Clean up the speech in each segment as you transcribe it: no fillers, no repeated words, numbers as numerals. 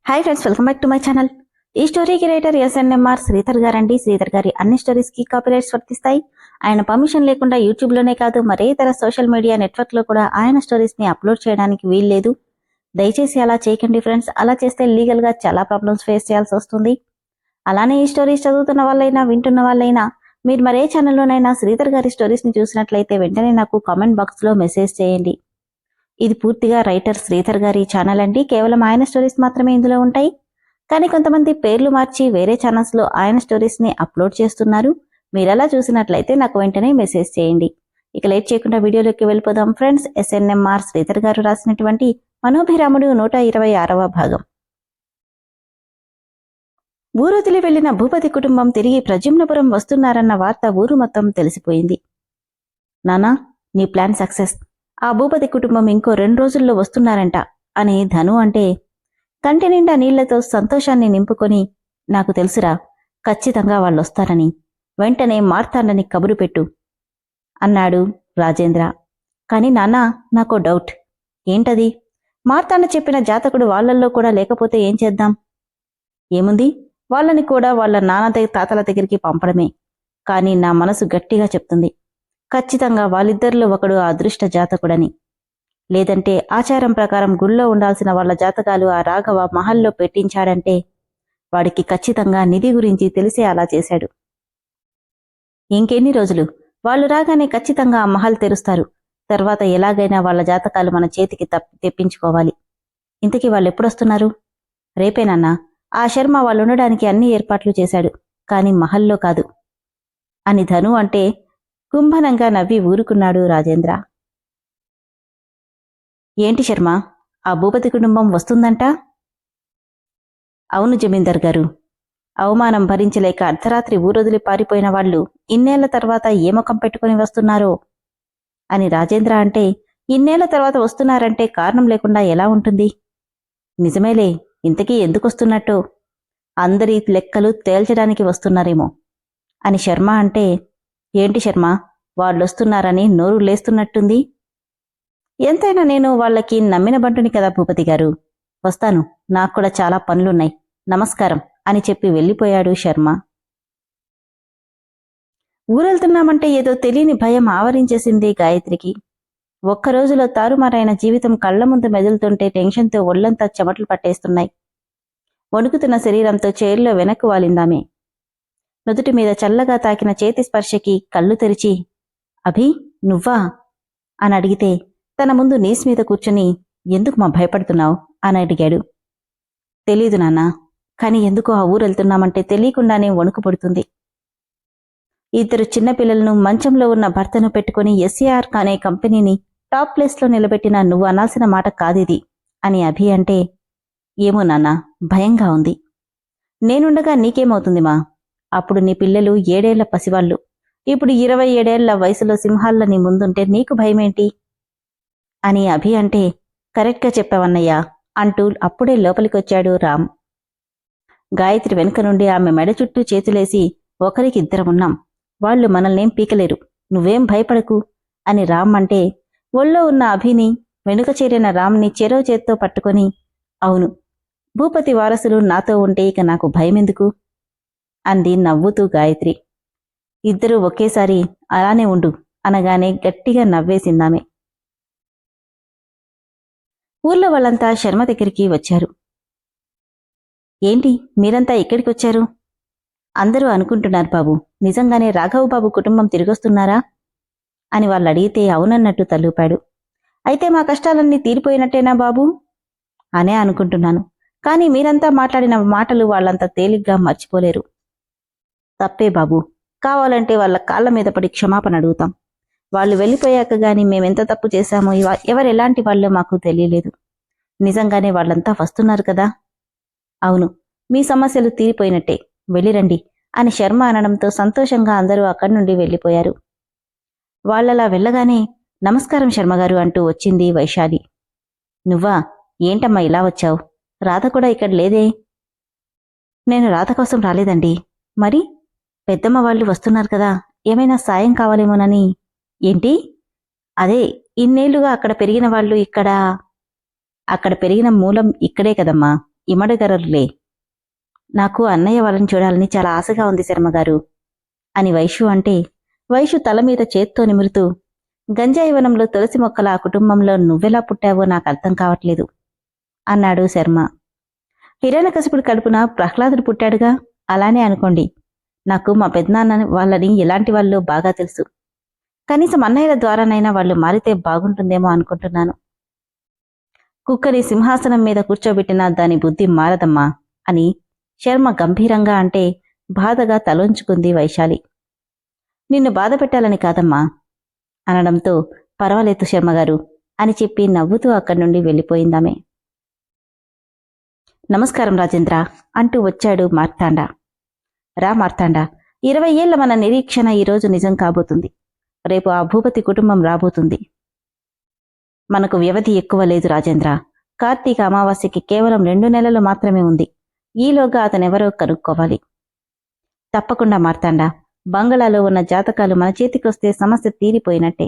Hi friends, welcome back to my channel. ఈ స్టోరీకి writer SNMR Sridhar గారండి. శ్రీధర్ గారి అన్ని స్టోరీస్ కి కాపీరైట్స్ వర్తిస్తాయి. ఆయన పర్మిషన్ లేకుండా యూట్యూబ్ లోనే కాదు మరే ఇతర సోషల్ మీడియా నెట్వర్క్ లో కూడా ఆయన స్టోరీస్ ని అప్లోడ్ చేయడానికి వీల్లేదు. దయచేసి అలా చేయకండి ఫ్రెండ్స్. అలా చేస్తే లీగల్ గా చాలా ప్రాబ్లమ్స్ ఫేస్ చేయాల్సి వస్తుంది. అలానే ఈ స్టోరీస్ చదువుతున్న వాళ్ళైనా వింటున్న వాళ్ళైనా మీరు మరే ఛానల్లోనైనా శ్రీధర్ గారి స్టోరీస్ ని చూసినట్లయితే వెంటనే నాకు కామెంట్ బాక్స్ లో మెసేజ్ చేయండి. ఇది పూర్తిగా రైటర్ శ్రీధర్ గారి ఛానల్ అండి. కేవలం ఆయన స్టోరీస్ మాత్రమే ఇందులో ఉంటాయి. కానీ కొంతమంది పేర్లు మార్చి వేరే ఛానల్స్ లో ఆయన స్టోరీస్ ని అప్లోడ్ చేస్తున్నారు. మీరలా చూసినట్లయితే నాకు వెంటనే మెసేజ్ చేయండి. ఇక లేట్ చేయకుండా వీడియోలోకి వెళ్ళిపోదాం ఫ్రెండ్స్. ఎస్ఎన్ఎంఆర్ శ్రీధర్ గారు రాసినటువంటి మనోభిరాముడు 126వ భాగం. ఊరొదిలి వెళ్లిన భూపతి కుటుంబం తిరిగి ప్రజుమ్నపురం వస్తున్నారన్న వార్త ఊరు మొత్తం తెలిసిపోయింది. నానా, నీ ప్లాన్ సక్సెస్. ఆ భూపతి కుటుంబం ఇంకో 2 రోజుల్లో వస్తున్నారంట అని ధను అంటే, కంటి నిండా నీళ్లతో సంతోషాన్ని నింపుకొని, నాకు తెలుసురా, ఖచ్చితంగా వాళ్ళొస్తారని. వెంటనే మార్తాండని కబురు పెట్టు అన్నాడు రాజేంద్ర. కాని నాన్నా, నాకో డౌట్. ఏంటది? మార్తాండ చెప్పిన జాతకుడు వాళ్ళల్లో కూడా లేకపోతే ఏం చేద్దాం? ఏముంది, వాళ్ళని కూడా వాళ్ళ నాన్న తాతల దగ్గరికి పంపడమే. కాని నా మనసు గట్టిగా చెప్తుంది, ఖచ్చితంగా వాళ్ళిద్దరిలో ఒకడు ఆ అదృష్ట జాతకుడని. లేదంటే ఆచారం ప్రకారం గుళ్ళో ఉండాల్సిన వాళ్ళ జాతకాలు ఆ రాఘవ మహల్లో పెట్టించాడంటే వాడికి ఖచ్చితంగా నిధి గురించి తెలిసే అలా చేశాడు. ఇంకెన్ని రోజులు? వాళ్ళు రాగానే ఖచ్చితంగా ఆ మహల్ తెరుస్తారు. తర్వాత ఎలాగైనా వాళ్ళ జాతకాలు మన చేతికి తెప్పించుకోవాలి. ఇంతకీ వాళ్ళెప్పుడొస్తున్నారు? రేపేనన్నా. ఆ శర్మ వాళ్ళుండడానికి అన్ని ఏర్పాట్లు చేశాడు, కాని మహల్లో కాదు అని ధను అంటే కుంభనంగా నవ్వి ఊరుకున్నాడు రాజేంద్ర. ఏంటి శర్మ, ఆ భూపతి కుటుంబం వస్తుందంట? అవును జమీందర్ గారు. అవమానం భరించలేక అర్ధరాత్రి ఊరొదిలి పారిపోయిన వాళ్ళు ఇన్నేళ్ల తర్వాత ఏ ముఖం పెట్టుకుని వస్తున్నారో అని రాజేంద్ర అంటే, ఇన్నేళ్ల తర్వాత వస్తున్నారంటే కారణం లేకుండా ఎలా ఉంటుంది? నిజమేలే, ఇంతకీ ఎందుకొస్తున్నట్టు? అందరి లెక్కలు తేల్చడానికి వస్తున్నారేమో అని శర్మ అంటే, ఏంటి శర్మ, వాళ్ళొస్తున్నారని నోరు లేస్తున్నట్టుంది? ఎంతైనా నేను వాళ్ళకి నమ్మిన బంటుని కదా భూపతి గారు. వస్తాను, నాక్కూడా చాలా పనులున్నాయి. నమస్కారం అని చెప్పి వెళ్ళిపోయాడు శర్మ. ఊరెళ్తున్నామంటే ఏదో తెలియని భయం ఆవరించేసింది గాయత్రికి. ఒక్కరోజులో తారుమారైన జీవితం కళ్ల ముందు మెదులుతుంటే టెన్షన్తో ఒళ్లంతా చెమటలు పట్టేస్తున్నాయి. వణుకుతున్న శరీరంతో చైర్లో వెనక్కు వాలిందామే. నుదుటి మీద చల్లగా తాకిన చేతి స్పర్శకి కళ్ళు తెరిచి, అభి, నువ్వా అని అడిగితే, తన ముందు నీస్ మీద కూర్చుని, ఎందుకు మా భయపడుతున్నావు అని అడిగాడు. తెలీదు నాన్నా, కాని ఎందుకో ఆ ఊరెళ్తున్నామంటే తెలియకుండానే వణుకు పడుతుంది. 2 చిన్నపిల్లలను మంచంలో ఉన్న భర్తను పెట్టుకుని ఎస్ఏఆర్ అనే కంపెనీని టాప్ ప్లేస్లో నిలబెట్టిన నువ్వు అనాల్సిన మాట కాదిది అని అభి అంటే, ఏమో నాన్నా, భయంగా ఉంది. నేనుండగా నీకేమవుతుంది మా? అప్పుడు నీ పిల్లలు 7 ఏళ్ల పసివాళ్లు. ఇప్పుడు 27 ఏళ్ల వయసులో సింహాల్ల నీ ముందుంటే నీకు భయమేంటి అని అభి అంటే, కరెక్ట్గా చెప్పావన్నయ్యా అంటూ అప్పుడే లోపలికొచ్చాడు రామ్. గాయత్రి వెనుక నుండి ఆమె మెడ చుట్టూ చేతులేసి, ఒకరికిద్దరమున్నాం, వాళ్లు మనల్నేం పీకలేరు, నువ్వేం భయపడకు అని రామ్ అంటే, ఒళ్ళో ఉన్న అభిని వెనుక చేరిన రామ్ని చెరో చేత్తో పట్టుకొని, అవును, భూపతి వారసులు నాతో ఉంటే ఇక నాకు భయమెందుకు అంది నవ్వుతూ గాయత్రి. ఇద్దరూ ఒకేసారి అలానే ఉండు అనగానే గట్టిగా నవ్వేసిందామె. ఊర్లో వాళ్ళంతా శర్మ దగ్గరికి వచ్చారు. ఏంటి మీరంతా ఇక్కడికొచ్చారు? అందరూ అనుకుంటున్నారు బాబు, నిజంగానే రాఘవబాబు కుటుంబం తిరిగొస్తున్నారా అని వాళ్ళు అడిగితే అవునన్నట్టు తలూపాడు. అయితే మా కష్టాలన్నీ తీరిపోయినట్టేనా బాబు అనే అనుకుంటున్నాను. కానీ మీరంతా మాట్లాడిన మాటలు వాళ్ళంతా తేలిగ్గా మర్చిపోలేరు. తప్పే బాబు, కావాలంటే వాళ్ళ కాళ్ల మీద పడి క్షమాపణ అడుగుతాం. వాళ్ళు వెళ్ళిపోయాక గాని మేమెంత తప్పు చేశామో ఎవరెలాంటి వాళ్ళో మాకు తెలియలేదు. నిజంగానే వాళ్ళంతా వస్తున్నారు కదా? అవును, మీ సమస్యలు తీరిపోయినట్టే, వెళ్ళిరండి అని శర్మ అనడంతో సంతోషంగా అందరూ అక్కడి నుండి వెళ్ళిపోయారు. వాళ్లలా వెళ్ళగానే, నమస్కారం శర్మగారు అంటూ వచ్చింది వైశాలి. నువ్వా? ఏంటమ్మా ఇలా వచ్చావు? రాధ కూడా ఇక్కడ లేదే? నేను రాధ కోసం రాలేదండి. మరి పెద్దమ్మ వాళ్ళు వస్తున్నారు కదా, ఏమైనా సాయం కావాలేమోనని. ఏంటి? అదే, ఇన్నేళ్లుగా అక్కడ పెరిగిన వాళ్ళు అక్కడ పెరిగిన మూలం ఇక్కడే కదమ్మా, ఇమడగరరులే. నాకు అన్నయ్య వాళ్ళని చూడాలని చాలా ఆశగా ఉంది శర్మగారు అని వైషు అంటే, వైషు తల మీద చేత్తో నిమురుతూ, గంజాయి వనంలో తులసి మొక్కల ఆ కుటుంబంలో నువ్వెలా పుట్టావో నాకు అర్థం కావట్లేదు అన్నాడు శర్మ. హిరణ్యకశిపుడి కడుపున ప్రహ్లాదుడు పుట్టాడుగా, అలానే అనుకోండి. నాకు మా పెద్దనాన్న వాళ్ళని ఎలాంటి వాళ్ళో బాగా తెలుసు. కనీసం అన్నయ్యల ద్వారానైనా వాళ్ళు మారితే బాగుంటుందేమో అనుకుంటున్నాను. కుక్కని సింహాసనం మీద కూర్చోబెట్టినా దాని బుద్ధి మారదమ్మా అని శర్మ గంభీరంగా అంటే బాధగా తలొంచుకుంది వైశాలి. నిన్ను బాధ పెట్టాలని కాదమ్మా అనడంతో, పర్వాలేదు శర్మగారు అని చెప్పి నవ్వుతూ అక్కడి నుండి వెళ్ళిపోయిందామె. నమస్కారం రాజేంద్ర అంటూ వచ్చాడు మార్తాండ. రా మార్తాండ, 20 ఏళ్ల మన నిరీక్షణ ఈరోజు నిజం కాబోతుంది. రేపు ఆ భూపతి కుటుంబం రాబోతుంది. మనకు వ్యవధి ఎక్కువ లేదు రాజేంద్ర. కార్తీక అమావాస్యకి కేవలం 2 నెలలు మాత్రమే ఉంది. ఈలోగా అతనెవరో కనుక్కోవాలి. తప్పకుండా మార్తాండ. బంగళాలో ఉన్న జాతకాలు మన చేతికొస్తే సమస్య తీరిపోయినట్టే.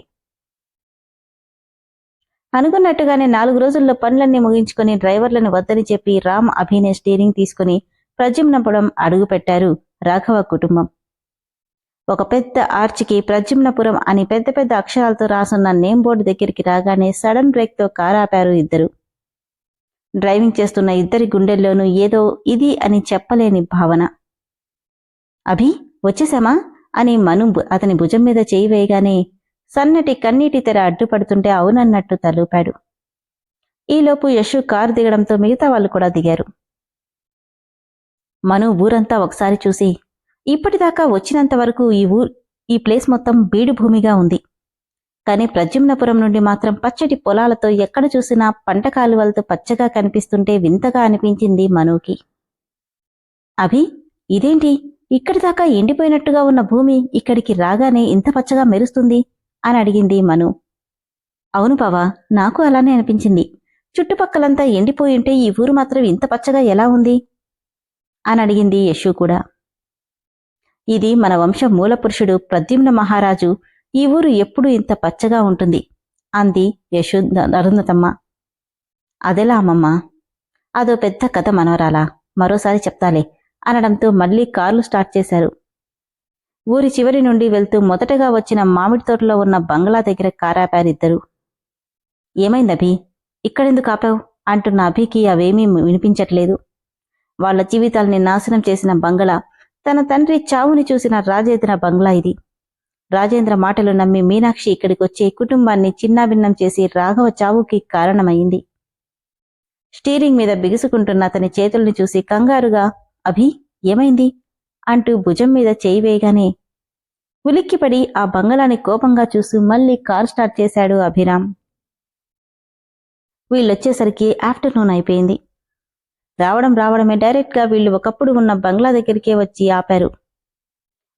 అనుకున్నట్టుగానే 4 రోజుల్లో పనులన్నీ ముగించుకుని డ్రైవర్లను వద్దని చెప్పి రామ్, అభినే స్టీరింగ్ తీసుకుని ప్రద్యుమ్నపురం అడుగుపెట్టారు రాఘవ కుటుంబం. ఒక పెద్ద ఆర్చికి ప్రద్యుమ్నపురం అని పెద్ద పెద్ద అక్షరాలతో రాసున్న నేమ్ బోర్డు దగ్గరికి రాగానే సడన్ బ్రేక్తో కారాపారు ఇద్దరు. డ్రైవింగ్ చేస్తున్న ఇద్దరి గుండెల్లోనూ ఏదో ఇది అని చెప్పలేని భావన. అభి, వచ్చేశామా అని మను అతని భుజం మీద చేయి వేయగానే సన్నటి కన్నీటి తెర అడ్డుపడుతుంటే అవునన్నట్టు తలూపాడు. ఈలోపు యశు కారు దిగడంతో మిగతా వాళ్ళు కూడా దిగారు. మను ఊరంతా ఒకసారి చూసి, ఇప్పటిదాకా వచ్చినంత వరకు ఈ ప్లేస్ మొత్తం బీడు భూమిగా ఉంది. కాని ప్రద్యుమ్నపురం నుండి మాత్రం పచ్చటి పొలాలతో ఎక్కడ చూసినా పంట కాలువలతో పచ్చగా కనిపిస్తుంటే వింతగా అనిపించింది మనుకి. అభి, ఇదేంటి ఇక్కడిదాకా ఎండిపోయినట్టుగా ఉన్న భూమి ఇక్కడికి రాగానే ఇంత పచ్చగా మెరుస్తుంది అని అడిగింది మను. అవును బావా, నాకు అలానే అనిపించింది. చుట్టుపక్కలంతా ఎండిపోయింటే ఈ ఊరు మాత్రం ఇంత పచ్చగా ఎలా ఉంది అని అడిగింది యశు కూడా. ఇది మన వంశ మూలపురుషుడు ప్రద్యుమ్న మహారాజు ఈ ఊరు ఎప్పుడూ ఇంత పచ్చగా ఉంటుంది అంది యశు అరుంధతమ్మ. అదెలా అమ్మమ్మా? అదో పెద్ద కథ మనవరాలా, మరోసారి చెప్తాలే అనడంతో మళ్లీ కార్లు స్టార్ట్ చేశారు. ఊరి చివరి నుండి వెళ్తూ మొదటగా వచ్చిన మామిడి తోటలో ఉన్న బంగ్లా దగ్గర కారాపారిద్దరు. ఏమైందభి, ఇక్కడెందుకు ఆపావు అంటున్న అభికి అవేమీ వినిపించట్లేదు. వాళ్ల జీవితాల్ని నాశనం చేసిన బంగ్లా, తన తండ్రి చావుని చూసిన రాజేంద్ర బంగ్లా ఇది. రాజేంద్ర మాటలు నమ్మి మీనాక్షి ఇక్కడికొచ్చే కుటుంబాన్ని చిన్నాభిన్నం చేసి రాఘవ చావుకి కారణమైంది. స్టీరింగ్ మీద బిగుసుకుంటున్న అతని చేతుల్ని చూసి కంగారుగా, అభి, ఏమైంది అంటూ భుజం మీద చేయి వేయగానే ఉలిక్కిపడి ఆ బంగళాని కోపంగా చూసి మళ్లీ కారు స్టార్ట్ చేశాడు అభిరామ్. వీళ్ళొచ్చేసరికి ఆఫ్టర్నూన్ అయిపోయింది. రావడమే డైరెక్ట్గా వీళ్ళు ఒకప్పుడు ఉన్న బంగ్లా దగ్గరికే వచ్చి ఆపారు.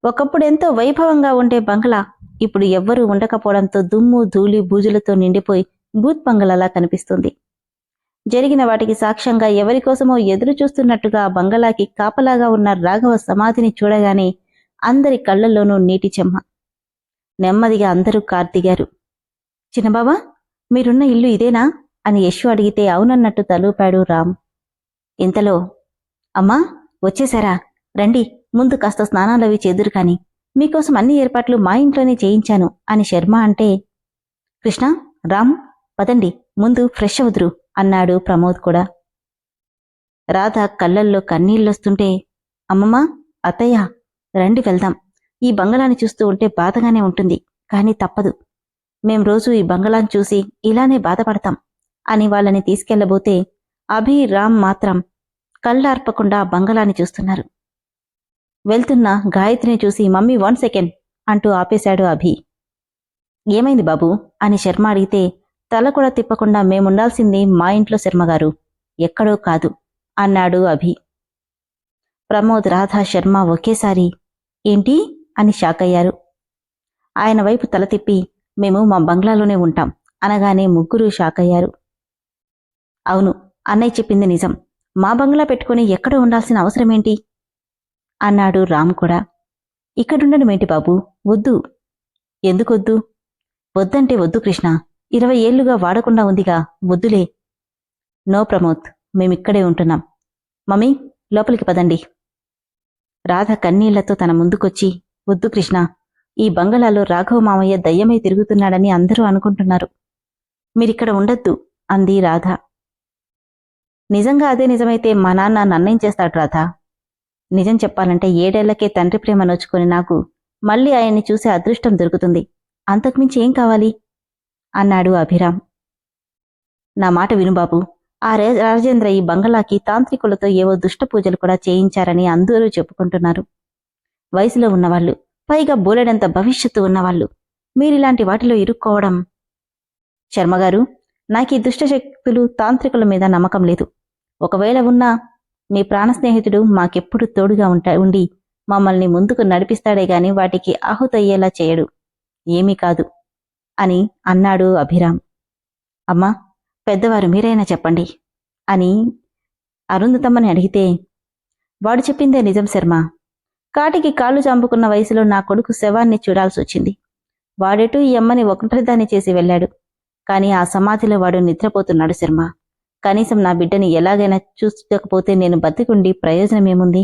ఒకప్పుడు ఎంతో వైభవంగా ఉండే బంగ్లా ఇప్పుడు ఎవ్వరూ ఉండకపోవడంతో దుమ్ము ధూళి బూజులతో నిండిపోయి బూత్ బంగ్లాలా కనిపిస్తుంది. జరిగిన వాటికి సాక్ష్యంగా ఎవరికోసమో ఎదురు చూస్తున్నట్టుగా ఆ బంగళాకి కాపలాగా ఉన్న రాఘవ సమాధిని చూడగానే అందరి కళ్లల్లోనూ నీటి చెమ్మ. నెమ్మదిగా అందరూ కారు దిగారు. చిన్నబాబా, మీరున్న ఇల్లు ఇదేనా అని యశు అడిగితే అవునన్నట్టు తలూపాడు రామ్. ఇంతలో, అమ్మా వచ్చేశారా, రండి, ముందు కాస్త స్నానాలవి చేదురు కాని, మీకోసం అన్ని ఏర్పాట్లు మా ఇంట్లోనే చేయించాను అని శర్మ అంటే, కృష్ణ, రామ్, పదండి, ముందు ఫ్రెష్ అవుదురు అన్నాడు ప్రమోద్ కూడా. రాధ కళ్ళల్లో కన్నీళ్ళొస్తుంటే, అమ్మమ్మా, అత్తయ్య, రండి వెళ్దాం. ఈ బంగళాన్ని చూస్తూ ఉంటే బాధగానే ఉంటుంది, కాని తప్పదు. మేం రోజూ ఈ బంగళాన్ని చూసి ఇలానే బాధపడతాం అని వాళ్ళని తీసుకెళ్లబోతే అభి, రామ్ మాత్రం కళ్ళార్పకుండా ఆ బంగళాన్ని చూస్తున్నారు. వెళ్తున్న గాయత్రిని చూసి, మమ్మీ 1 సెకండ్ అంటూ ఆపేశాడు అభి. ఏమైంది బాబూ అని శర్మ అడిగితే, తల కూడా తిప్పకుండా మేముండాల్సింది మా ఇంట్లో శర్మగారు, ఎక్కడో కాదు అన్నాడు అభి. ప్రమోద్, రాధ, శర్మ ఒకేసారి ఏంటి అని షాకయ్యారు. ఆయన వైపు తల తిప్పి, మేము మా బంగ్లాలోనే ఉంటాం అనగానే ముగ్గురూ షాకయ్యారు. అవును, అన్నయ్య చెప్పింది నిజం. మా బంగ్లా పెట్టుకుని ఎక్కడ ఉండాల్సిన అవసరమేంటి అన్నాడు రామ్ కూడా. ఇక్కడుండడమేంటి బాబూ, వద్దు. ఎందుకొద్దు? వద్దంటే వద్దు కృష్ణ, 20 ఏళ్లుగా వాడకుండా ఉందిగా, వద్దులే. నో ప్రమోద్, మేమిక్కడే ఉంటున్నాం. మమ్మీ, లోపలికి పదండి. రాధ కన్నీళ్లతో తన ముందుకొచ్చి, వద్దు కృష్ణ, ఈ బంగళాలో రాఘవ మామయ్య దయ్యమై తిరుగుతున్నాడని అందరూ అనుకుంటున్నారు. మీరిక్కడ ఉండొద్దు అంది రాధ. నిజంగా అదే నిజమైతే మా నాన్న నన్నేం చేస్తాడు రాధ? నిజం చెప్పాలంటే 7 ఏళ్లకే తండ్రి ప్రేమ నోచుకొని నాకు మళ్ళీ ఆయన్ని చూసే అదృష్టం దొరుకుతుంది. అంతకుమించి ఏం కావాలి? అన్నాడు అభిరామ్. నా మాట వినుబాబు, ఆ రాజేంద్ర ఈ బంగళాకి తాంత్రికులతో ఏవో దుష్ట పూజలు కూడా చేయించారని అందరూ చెప్పుకుంటున్నారు. వయసులో ఉన్నవాళ్లు, పైగా బోలెడంత భవిష్యత్తు ఉన్నవాళ్లు, మీరిలాంటి వాటిలో ఇరుక్కోవడం. శర్మగారు, నాకీ దుష్టశక్తులు తాంత్రికుల మీద నమ్మకం లేదు. ఒకవేళ ఉన్నా మీ ప్రాణస్నేహితుడు మాకెప్పుడు తోడుగా ఉండి మమ్మల్ని ముందుకు నడిపిస్తాడే గాని వాటికి ఆహుతయ్యేలా చేయడు. ఏమీ కాదు అని అన్నాడు అభిరామ్. అమ్మా, పెద్దవారు మీరైనా చెప్పండి అని అరుంధతమ్మని అడిగితే, వాడు చెప్పిందే నిజం శర్మ. కాటికి కాళ్ళు చంపుకున్న వయసులో నా కొడుకు శవాన్ని చూడాల్సొచ్చింది. వాడెటూ ఈ అమ్మని ఒంటరిదాన్ని చేసి వెళ్ళాడు. కాని ఆ సమాధిలో వాడు నిద్రపోతున్నాడు శర్మ. కనీసం నా బిడ్డని ఎలాగైనా చూసుకోకపోతే నేను బతికుండి ప్రయోజనమేముంది?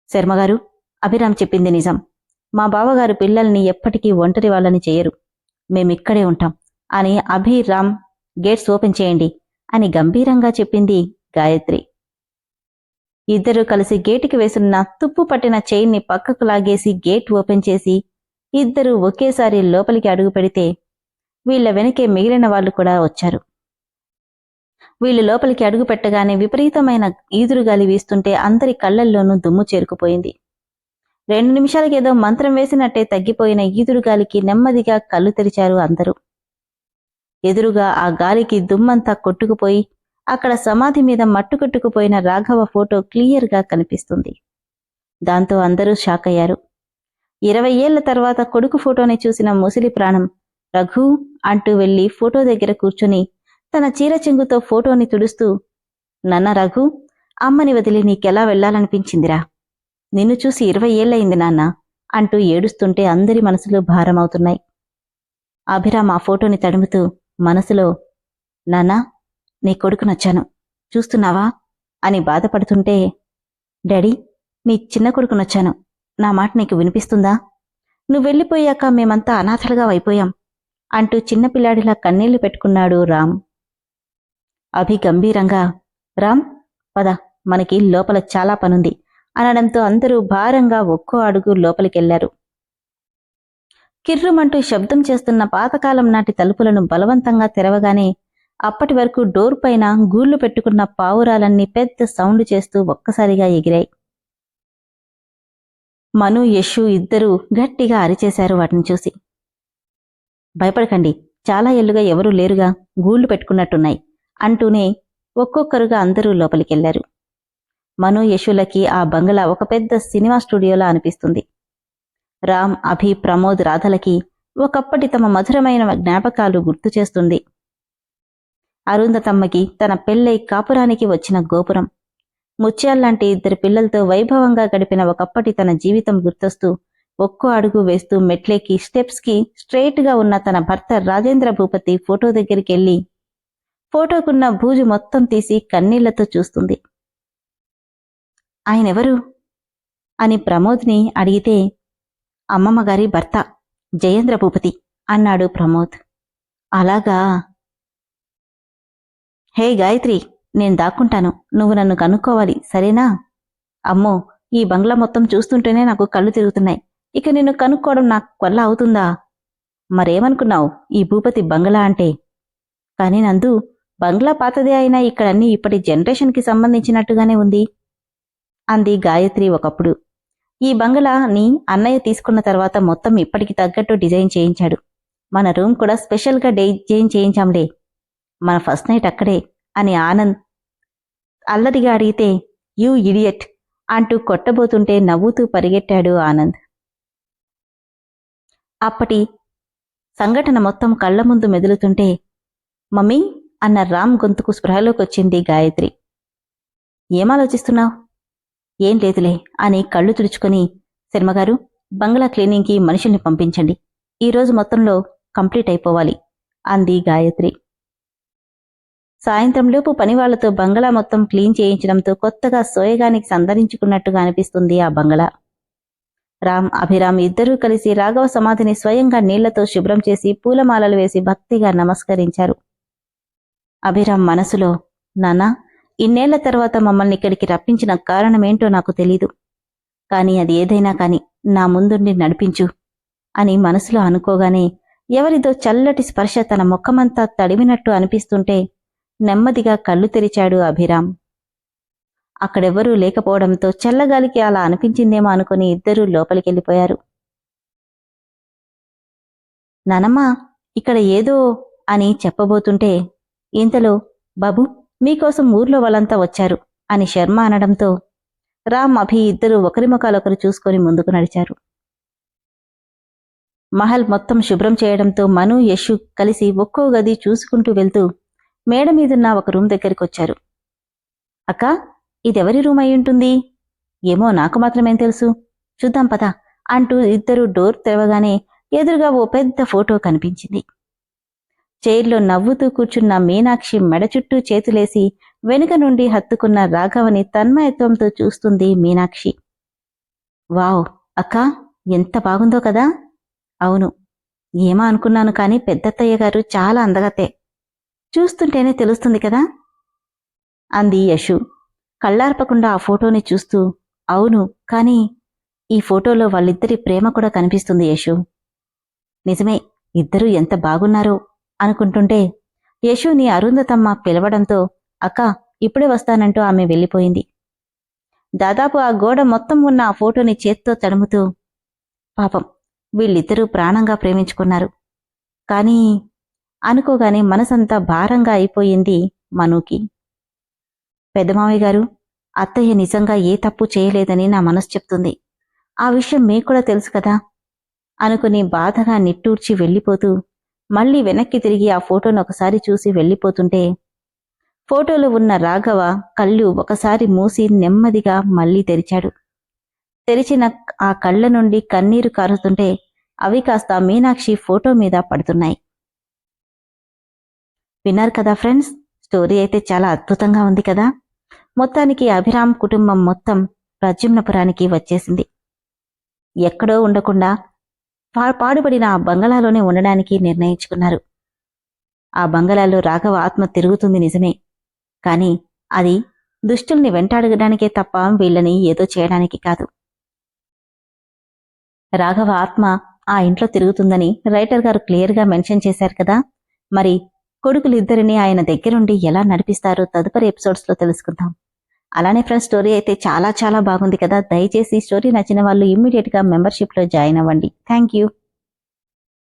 శర్మగారు, అభిరామ్ చెప్పింది నిజం. మా బావగారు పిల్లల్ని ఎప్పటికీ ఒంటరి వాళ్ళని చేయరు. మేమిక్కడే ఉంటాం అని అభిరామ్ గేట్స్ ఓపెన్ చేయండి అని గంభీరంగా చెప్పింది గాయత్రి. ఇద్దరూ కలిసి గేటుకి వేసున్న తుప్పు పట్టిన చైన్ని పక్కకు లాగేసి గేట్ ఓపెన్ చేసి ఇద్దరూ ఒకేసారి లోపలికి అడుగు పెడితే వీళ్ల వెనకే మిగిలిన వాళ్లు కూడా వచ్చారు. వీళ్లు లోపలికి అడుగు పెట్టగానే విపరీతమైన ఈదురుగాలి వీస్తుంటే అందరి కళ్లల్లోనూ దుమ్ము చేరుకుపోయింది. 2 నిమిషాలకేదో మంత్రం వేసినట్టే తగ్గిపోయిన ఈదురుగాలికి నెమ్మదిగా కళ్ళు తెరిచారు అందరూ. ఎదురుగా ఆ గాలికి దుమ్మంతా కొట్టుకుపోయి అక్కడ సమాధి మీద మట్టుకొట్టుకుపోయిన రాఘవ ఫోటో క్లియర్గా కనిపిస్తుంది. దాంతో అందరూ షాక్ అయ్యారు. 20 ఏళ్ల తర్వాత కొడుకు ఫోటోని చూసిన ముసిలి ప్రాణం రఘు అంటూ వెళ్లి ఫోటో దగ్గర కూర్చుని తన చీర చెంగుతో ఫోటోని తుడుస్తూ, నాన్న రఘు, అమ్మని వదిలి నీకెలా వెళ్లాలనిపించిందిరా? నిన్ను చూసి 20 ఏళ్లయింది నాన్న అంటూ ఏడుస్తుంటే అందరి మనసులు భారమవుతున్నాయి. అభిరామ్ ఆ ఫోటోని తడుముతూ మనసులో, నాన్నా, నీ కొడుకు నచ్చాను, చూస్తున్నావా అని బాధపడుతుంటే, డాడీ, నీ చిన్న కొడుకు నచ్చాను, నా మాట నీకు వినిపిస్తుందా? నువ్వెళ్ళిపోయాక మేమంతా అనాథలుగా అయిపోయాం అంటూ చిన్నపిల్లాడిలా కన్నీళ్లు పెట్టుకున్నాడు రామ్. అభి గంభీరంగా, రామ్, పద, మనకి లోపల చాలా పనుంది అనడంతో అందరూ భారంగా ఒక్కో అడుగు లోపలికెళ్లారు. కిర్రుమంటూ శబ్దం చేస్తున్న పాతకాలం నాటి తలుపులను బలవంతంగా తెరవగానే అప్పటి వరకు డోర్ పైన గూళ్లు పెట్టుకున్న పావురాలన్నీ పెద్ద సౌండ్ చేస్తూ ఒక్కసారిగా ఎగిరాయి. మను, యశు ఇద్దరూ గట్టిగా అరిచేశారు వాటిని చూసి. భయపడకండి, చాలా ఏళ్లుగా ఎవరూ లేరుగా, గూళ్లు పెట్టుకున్నట్టున్నాయి అంటూనే ఒక్కొక్కరుగా అందరూ లోపలికెళ్లారు. మను, యశులకి ఆ బంగళా ఒక పెద్ద సినిమా స్టూడియోలా అనిపిస్తుంది. రామ్, అభి, ప్రమోద్, రాధలకి ఒకప్పటి తమ మధురమైన జ్ఞాపకాలు గుర్తు చేస్తుంది. అరుంధతమ్మకి తన పెళ్ళై కాపురానికి వచ్చిన గోపురం, ముత్యాల్లాంటి 2 పిల్లలతో వైభవంగా గడిపిన ఒకప్పటి తన జీవితం గుర్తొస్తూ ఒక్కో అడుగు వేస్తూ మెట్లెక్కి స్టెప్స్కి స్ట్రెయిట్గా ఉన్న తన భర్త రాజేంద్ర భూపతి ఫోటో దగ్గరికెళ్లి ఫోటోకున్న బూజు మొత్తం తీసి కన్నీళ్లతో చూస్తుంది. ఆయనెవరు అని ప్రమోద్ని అడిగితే, అమ్మమ్మగారి భర్త జయేంద్ర భూపతి అన్నాడు ప్రమోద్. అలాగా. హే గాయత్రి, నేను దాక్కుంటాను, నువ్వు నన్ను కనుక్కోవాలి, సరేనా? అమ్మో, ఈ బంగ్లా మొత్తం చూస్తుంటేనే నాకు కళ్ళు తిరుగుతున్నాయి. ఇక నిన్ను కనుక్కోవడం నాకు వల్ల అవుతుందా? మరేమనుకున్నావు ఈ భూపతి బంగ్లా అంటే? కాని నందు, బంగ్లా పాతదే అయినా ఇక్కడన్నీ ఇప్పటి జనరేషన్కి సంబంధించినట్టుగానే ఉంది అంది గాయత్రి ఒకప్పుడు. ఈ బంగ్లాని అన్నయ్య తీసుకున్న తర్వాత మొత్తం ఇప్పటికి తగ్గట్టు డిజైన్ చేయించాడు. మన రూమ్ కూడా స్పెషల్గా డిజైన్ చేయించాంలే. మన ఫస్ట్ నైట్ అక్కడే అని ఆనంద్ అల్లరిగా అడిగితే, యూ ఇడియట్ అంటూ కొట్టబోతుంటే నవ్వుతూ పరిగెట్టాడు ఆనంద్. అప్పటి సంఘటన మొత్తం కళ్ల ముందు మెదులుతుంటే, మమ్మీ అన్న రామ్ గొంతుకు స్పృహలోకొచ్చింది గాయత్రి. ఏమాలోచిస్తున్నావు? ఏం లేదులే అని కళ్ళు తుడుచుకొని, శర్మగారు, బంగ్లా క్లీనింగ్కి మనుషుల్ని పంపించండి, ఈరోజు మొత్తంలో కంప్లీట్ అయిపోవాలి అంది గాయత్రి. సాయంత్రంలోపు పనివాళ్లతో బంగళా మొత్తం క్లీన్ చేయించడంతో కొత్తగా సోయగానికి సందరించుకున్నట్టుగా అనిపిస్తుంది ఆ బంగళా. రామ్, అభిరామ్ ఇద్దరూ కలిసి రాఘవ సమాధిని స్వయంగా నీళ్లతో శుభ్రం చేసి పూలమాలలు వేసి భక్తిగా నమస్కరించారు. అభిరామ్ మనసులో, నాన్నా, ఇన్నేళ్ల తర్వాత మమ్మల్ని ఇక్కడికి రప్పించిన కారణమేంటో నాకు తెలీదు. కాని అది ఏదైనా కాని నా ముందుండి నడిపించు అని మనసులో అనుకోగానే ఎవరిదో చల్లటి స్పర్శ తన ముఖమంతా తడిమినట్టు అనిపిస్తుంటే నెమ్మదిగా కళ్ళు తెరిచాడు అభిరామ్. అక్కడెవ్వరూ లేకపోవడంతో చల్లగాలికి అలా అనిపించిందేమో అనుకుని ఇద్దరూ లోపలికెళ్ళిపోయారు. నానమ్మా, ఇక్కడ ఏదో అని చెప్పబోతుంటే ఇంతలో బాబు, మీకోసం ఊర్లో వాళ్ళంతా వచ్చారు అని శర్మ అనడంతో రామ్, అభి ఇద్దరూ ఒకరి ముఖాలొకరు చూసుకొని ముందుకు నడిచారు. మహల్ మొత్తం శుభ్రం చేయడంతో మను, యశు కలిసి ఒక్కో గది చూసుకుంటూ వెళ్తూ మేడ మీదున్న ఒక రూమ్ దగ్గరికొచ్చారు. అక్కా, ఇదెవరి రూమ్ అయ్యుంటుంది? ఏమో, నాకు మాత్రమేం తెలుసు, చూద్దాం పద అంటూ ఇద్దరూ డోర్ తెరవగానే ఎదురుగా ఓ పెద్ద ఫోటో కనిపించింది. చైర్లో నవ్వుతూ కూర్చున్న మీనాక్షి మెడ చుట్టూ చేతులేసి వెనుక నుండి హత్తుకున్న రాఘవని తన్మయత్వంతో చూస్తుంది మీనాక్షి. వావ్ అక్కా, ఎంత బాగుందో కదా. అవును, ఏమో అనుకున్నాను కాని పెద్దత్తయ్య గారు చాలా అందగతే, చూస్తుంటేనే తెలుస్తుంది కదా అంది యశు కళ్ళార్పకుండా ఆ ఫోటోని చూస్తూ. అవును, కాని ఈ ఫోటోలో వాళ్ళిద్దరి ప్రేమ కూడా కనిపిస్తుంది యశు. నిజమే, ఇద్దరూ ఎంత బాగున్నారో అనుకుంటుంటే యశుని అరుంధతమ్మ పిలవడంతో అక్కా, ఇప్పుడే వస్తానంటూ ఆమె వెళ్ళిపోయింది. దాదాపు ఆ గోడ మొత్తం ఉన్న ఆ ఫోటోని చేత్తో తడుముతూ, పాపం వీళ్ళిద్దరూ ప్రాణంగా ప్రేమించుకున్నారు కానీ అనుకోగానే మనసంతా భారంగా అయిపోయింది మనుకి. పెద్దమావయ్య గారు, అత్తయ్య నిజంగా ఏ తప్పు చేయలేదని నా మనసు చెప్తుంది. ఆ విషయం మీకు కూడా తెలుసు కదా అనుకుని బాధగా నిట్టూర్చి వెళ్ళిపోతూ మళ్లీ వెనక్కి తిరిగి ఆ ఫోటోను ఒకసారి చూసి వెళ్ళిపోతుంటే ఫోటోలో ఉన్న రాఘవ కళ్ళు ఒకసారి మూసి నెమ్మదిగా మళ్లీ తెరిచాడు. తెరిచిన ఆ కళ్ళ నుండి కన్నీరు కారుతుంటే అవి కాస్త మీనాక్షి ఫోటో మీద పడుతున్నాయి. విన్నారు కదా ఫ్రెండ్స్, స్టోరీ అయితే చాలా అద్భుతంగా ఉంది కదా. మొత్తానికి అభిరామ్ కుటుంబం మొత్తం ప్రద్యుమ్నపురానికి వచ్చేసింది. ఎక్కడో ఉండకుండా పాడుపడిన ఆ బంగళాలోనే ఉండడానికి నిర్ణయించుకున్నారు. ఆ బంగళాలో రాఘవ ఆత్మ తిరుగుతుంది నిజమే, కాని అది దుష్టుల్ని వెంటాడడానికే తప్ప వీళ్ళని ఏదో చేయడానికి కాదు. రాఘవ ఆత్మ ఆ ఇంట్లో తిరుగుతుందని రైటర్ గారు క్లియర్గా మెన్షన్ చేశారు కదా. మరి కొడుకులిద్దరినీ ఆయన దగ్గరుండి ఎలా నడిపిస్తారో తదుపరి ఎపిసోడ్స్లో తెలుసుకుందాం. అలానే ఫ్రెండ్స్, స్టోరీ అయితే చాలా చాలా బాగుంది కదా. దయచేసి స్టోరీ నచ్చిన వాళ్ళు ఇమ్మీడియట్గా మెంబర్షిప్లో జాయిన్ అవ్వండి. Thank you.